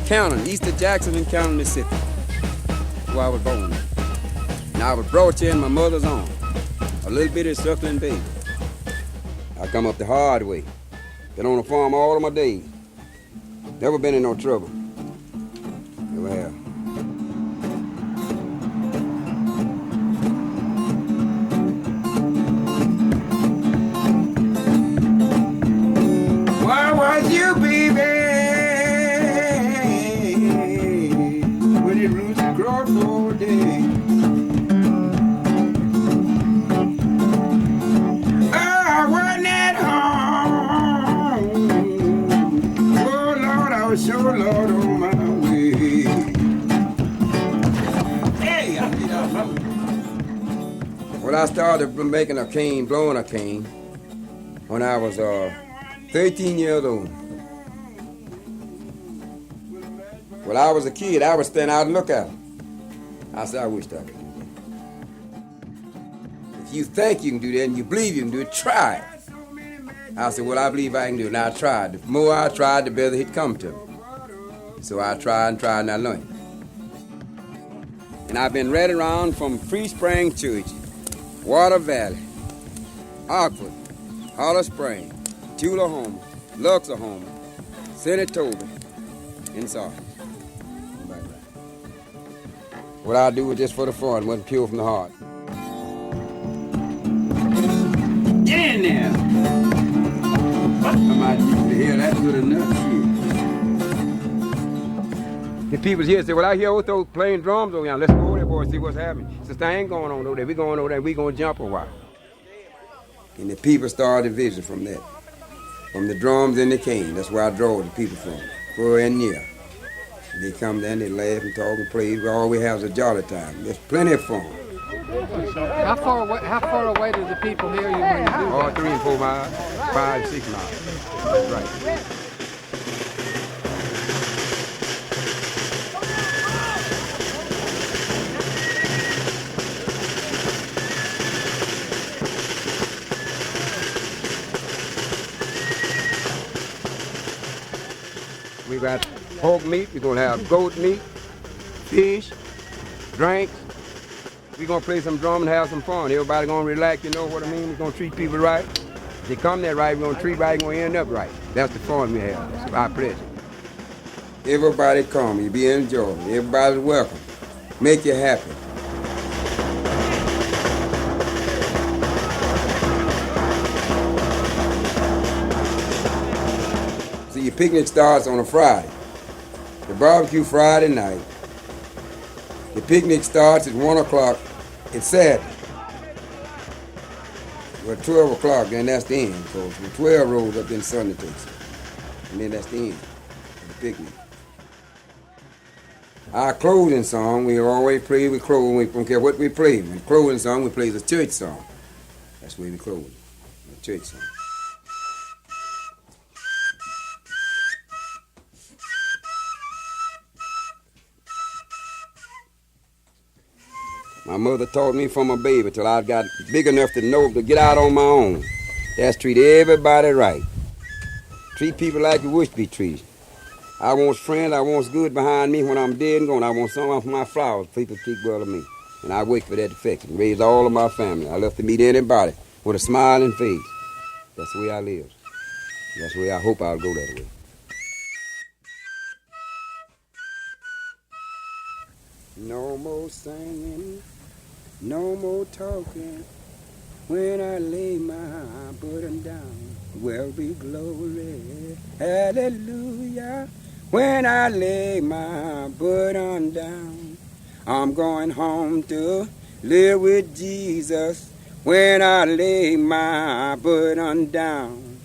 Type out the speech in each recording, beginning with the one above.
Canon, east of Jackson in Canon, Mississippi, where I was born. And I was brought here in my mother's arms, a little bitty suckling baby. I come up the hard way. Been on the farm all of my days. Never been in no trouble. Never have. Where was you, baby, when it roots across all day? I wasn't at home. Oh, Lord, I was sure, Lord, on my way. Hey, I did that. Well, I started making a cane, blowing a cane, when I was 13 years old. When I was a kid, I would stand out and look at them. I said, I wish I could do that. If you think you can do that and you believe you can do it, try it. I said, well, I believe I can do it. And I tried. The more I tried, the better it come to me. So I tried and tried and I learned. And I've been right around from Free Spring Church, Water Valley, Oxford, Hollow Spring, Tullahoma, Luxahoma, Senatobia, and Sargent. What I do was just for the fun, wasn't pure from the heart. Get in there! I might use to hear that good enough. The people here say, well, I hear Otha playing drums over here. Let's go over there, boy, and see what's happening. Since there ain't going on over there, we going over there, we going to jump a while. And the people started vision from that. From the drums and the cane. That's where I draw the people from, far and near. They come down, they laugh and talk and play. All we have is a jolly time. There's plenty of fun. How far away do the people hear you when you do that? Oh, 3 and 4 miles, 5, 6 miles. That's right. We got pork meat, we're gonna have goat meat, fish, drinks. We're gonna play some drum and have some fun. Everybody gonna relax, you know what I mean? We're gonna treat people right. If they come there right, we're gonna treat right, we're gonna end up right. That's the fun we have. That's our pleasure. Everybody come, you be enjoying. Everybody's welcome. Make you happy. See, your picnic starts on a Friday. The barbecue Friday night. The picnic starts at 1 o'clock. It's Saturday. Well, 12 o'clock, then that's the end. So from 12 rolls up, then Sunday takes it. And then that's the end of the picnic. Our closing song, we always play with closing. We don't care what we play. When closing song, we play the church song. That's where we close. The church song. My mother taught me from a baby till I got big enough to know to get out on my own. That's treat everybody right. Treat people like you wish to be treated. I want friends, I want good behind me when I'm dead and gone. I want some of my flowers, people speak well of me. And I wait for that affection, raise all of my family. I love to meet anybody with a smiling face. That's the way I live. That's the way I hope I'll go that way. No more singing, no more talking. When I lay my burden down, will be glory, hallelujah. When I lay my burden down, I'm going home to live with Jesus. When I lay my burden down,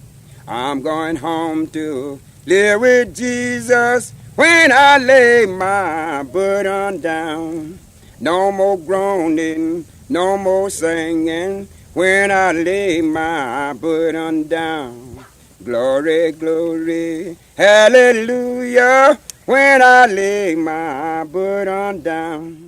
I'm going home to live with Jesus. When I lay my burden down, no more groaning, no more singing. When I lay my burden down, glory, glory, hallelujah. When I lay my burden down.